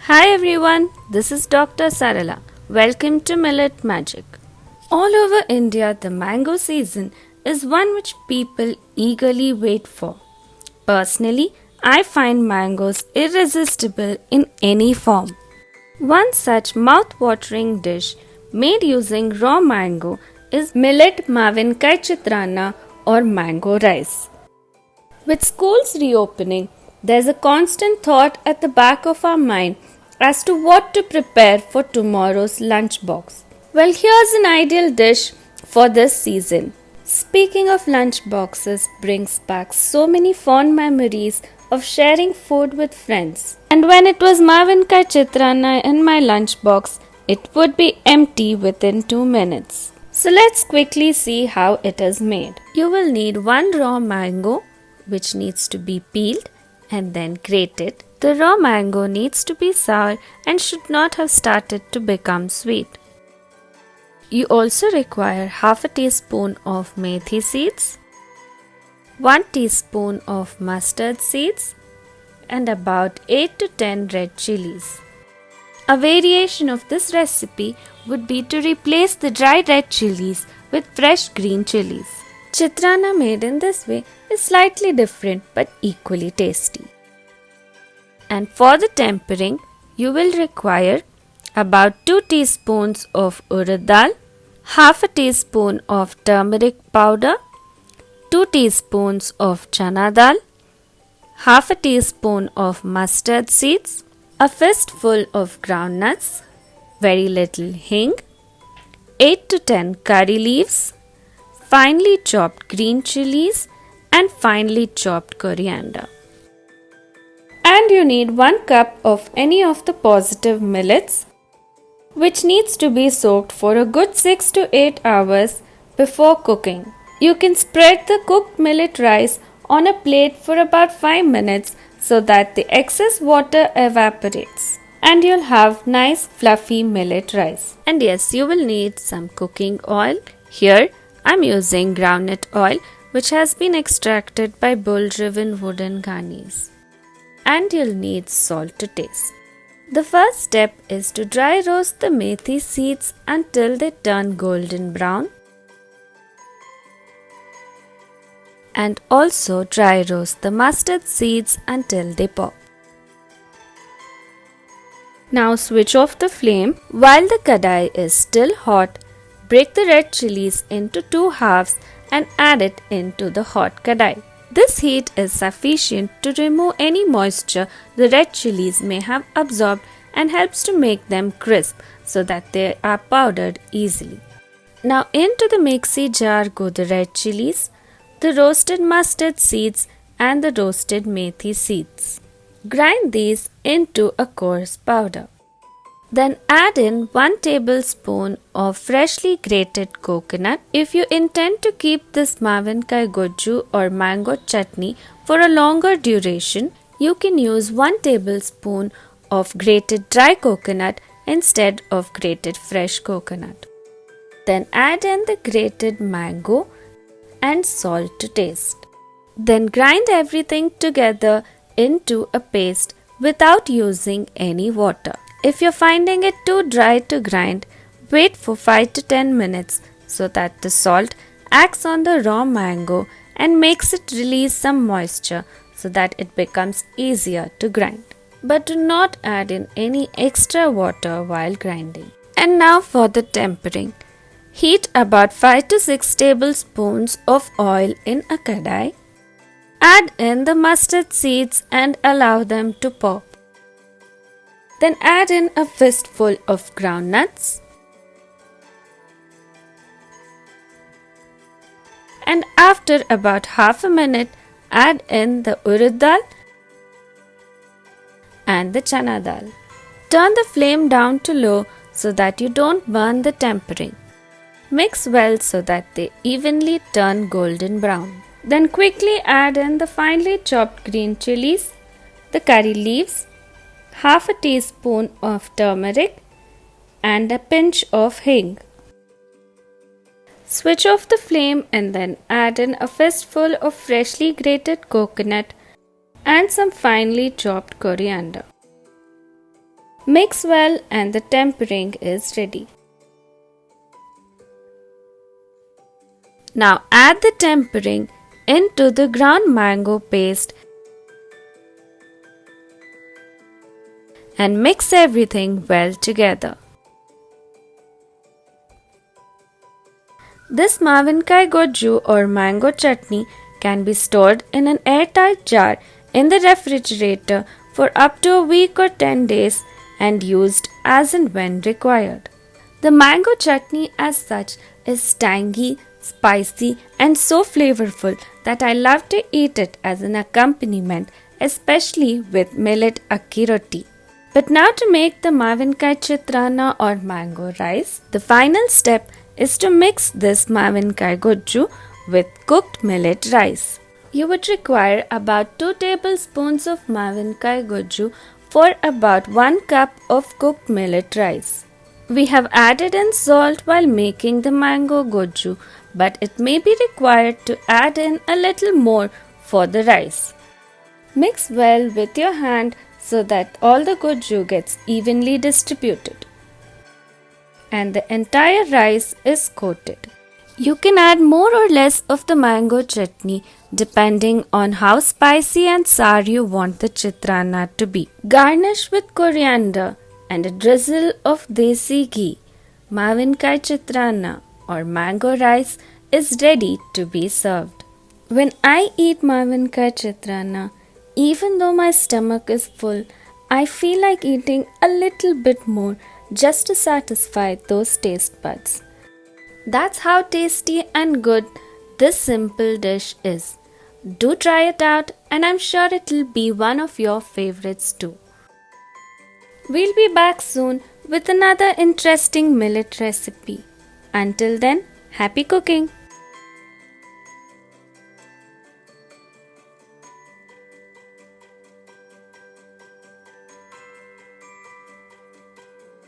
Hi everyone, this is Dr. Sarala. Welcome to Millet Magic. All over India, the mango season is one which people eagerly wait for. Personally, I find mangoes irresistible in any form. One such mouth-watering dish made using raw mango is Millet MAVINKAI Chitranna or mango rice. With schools reopening, there's a constant thought at the back of our mind as to what to prepare for tomorrow's lunchbox. Well, here's an ideal dish for this season. Speaking of lunchboxes brings back so many fond memories of sharing food with friends. And when it was Mavinkai Chitranna in my lunchbox, it would be empty within 2 minutes. So let's quickly see how it is made. You will need 1 raw mango which needs to be peeled and then grated. The raw mango needs to be sour and should not have started to become sweet. You also require half a teaspoon of methi seeds, 1 teaspoon of mustard seeds and about 8 to 10 red chillies. A variation of this recipe would be to replace the dry red chillies with fresh green chillies. Chitranna made in this way is slightly different but equally tasty. And for the tempering, you will require about 2 teaspoons of urad dal, half a teaspoon of turmeric powder, 2 teaspoons of chana dal, half a teaspoon of mustard seeds, a fistful of groundnuts, very little hing, 8 to 10 curry leaves, finely chopped green chillies and finely chopped coriander. And you need 1 cup of any of the positive millets, which needs to be soaked for a good 6 to 8 hours before cooking. You can spread the cooked millet rice on a plate for about 5 minutes so that the excess water evaporates. And you'll have nice fluffy millet rice. And yes, you will need some cooking oil. Here I'm using groundnut oil which has been extracted by bull-driven wooden garnies. And you'll need salt to taste. The first step is to dry roast the methi seeds until they turn golden brown. And also dry roast the mustard seeds until they pop. Now switch off the flame. While the kadai is still hot, break the red chillies into 2 halves and add it into the hot kadai. This heat is sufficient to remove any moisture the red chillies may have absorbed and helps to make them crisp so that they are powdered easily. Now into the mixie jar go the red chillies, the roasted mustard seeds and the roasted methi seeds. Grind these into a coarse powder. Then add in 1 tablespoon of freshly grated coconut. If you intend to keep this Mavinkai Gojju or mango chutney for a longer duration, you can use 1 tablespoon of grated dry coconut instead of grated fresh coconut. Then add in the grated mango and salt to taste. Then grind everything together into a paste without using any water. If you're finding it too dry to grind, wait for 5 to 10 minutes so that the salt acts on the raw mango and makes it release some moisture so that it becomes easier to grind. But do not add in any extra water while grinding. And now for the tempering. Heat about 5 to 6 tablespoons of oil in a kadai. Add in the mustard seeds and allow them to pop. Then add in a fistful of groundnuts. And after about half a minute, add in the urad dal and the chana dal. Turn the flame down to low so that you don't burn the tempering. Mix well so that they evenly turn golden brown. Then quickly add in the finely chopped green chillies, the curry leaves, half a teaspoon of turmeric and a pinch of hing. Switch off the flame and then add in a fistful of freshly grated coconut and some finely chopped coriander. Mix well and the tempering is ready. Now add the tempering into the ground mango paste and mix everything well together. This Mavinkai Gojju or mango chutney can be stored in an airtight jar in the refrigerator for up to a week or 10 days and used as and when required. The mango chutney as such is tangy, spicy and so flavorful that I love to eat it as an accompaniment, especially with millet akki roti. But now to make the Mavinkai Chitranna or mango rice, the final step is to mix this Mavinkai Gojju with cooked millet rice. You would require about 2 tablespoons of Mavinkai Gojju for about 1 cup of cooked millet rice. We have added in salt while making the mango Gojju, but it may be required to add in a little more for the rice. Mix well with your hand so that all the Gojju gets evenly distributed and the entire rice is coated. You can add more or less of the mango chutney depending on how spicy and sour you want the chitranna to be. Garnish with coriander and a drizzle of desi ghee. Mavinkai chitranna or mango rice is ready to be served. When I eat Mavinkai chitranna, even though my stomach is full, I feel like eating a little bit more just to satisfy those taste buds. That's how tasty and good this simple dish is. Do try it out and I'm sure it'll be one of your favorites too. We'll be back soon with another interesting millet recipe. Until then, happy cooking!